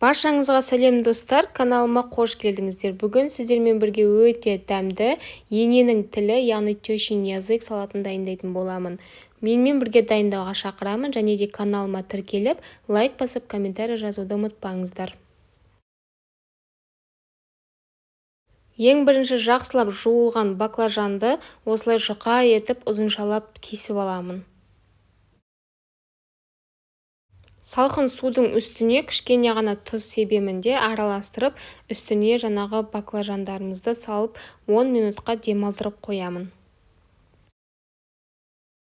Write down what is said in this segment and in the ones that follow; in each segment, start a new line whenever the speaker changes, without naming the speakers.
Баршаңызға сәлем достар, каналыма қош келдіңіздер. Бүгін сіздермен бірге өте дәмді ененің тілі, яғни тещин язык салатын дайындайтын боламын. Менімен бірге дайындауға шақырамын, және де каналыма тіркеліп, лайк басып, комментарий жазуды ұмытпаңыздар. Ең бірінші жақсылап жуылған баклажанды осылай жұқа етіп ұзыншалап кесіп аламын. Салқын судың үстіне кішкене ғана тұз себемін де араластырып, үстіне жаңағы баклажандарымызды салып 10 минутқа демалдырып қоямын.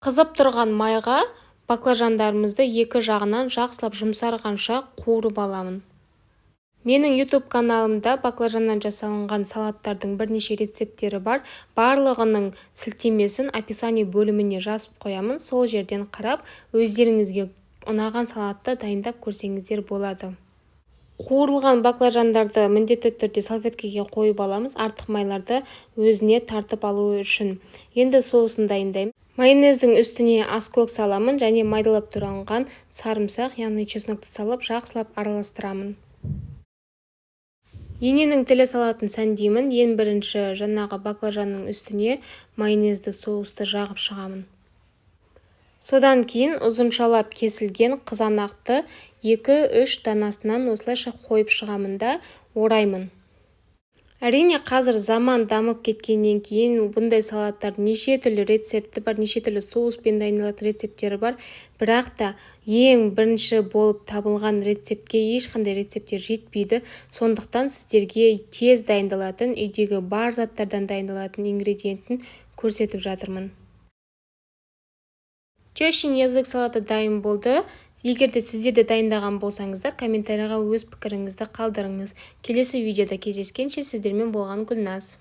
Қызып тұрған майға баклажандарымызды екі жағынан жақсылап жұмсарғанша қуырып аламын. Менің YouTube каналымда баклажаннан жасалынған салаттардың бірнеше рецепттері бар. Барлығының сілтемесін описание бөліміне жазып қоямын. Сол жерден қарап, өздеріңізге ұнаған салатты дайындап көрсеңіздер болады. Қуырылған баклажандарды міндетті түрде салфеткеге қойып аламыз, артық майларды өзіне тартып алу үшін. Енді соусын дайындаймын. Майонездің үстіне аскөк саламын және майдалап туралған сарымсақ, яғни чеснокты салып, жақсылап араластырамын. Ененің тілі салатын сәндеймін. Ең бірінші жаңағы баклажанның үстіне майонезді соусты жағып шығамын. Содан кейін ұзыншалап кесілген қызанақты 2-3 данасынан осылайша қойып шығамын да ораймын. Әрине, қазір заман дамып кеткеннен кейін бұндай салаттар неше түрлі рецепті бар, неше түрлі соуспен дайындалатын рецепттері бар. Бірақ та ең бірінші болып табылған рецептке ешқандай рецепттер жетпейді. Сондықтан сіздерге тез дайындалатын, үйдегі бар заттардан дайындалатын ингредиентін көрсетіп жатырмын. Тещин язык салаты дайын болды. Егер де сіздер де дайындаған болсаңыздар, комментарийға өз пікіріңізді қалдырыңыз. Келесі видеода кездескенше сіздермен болған Гүлназ.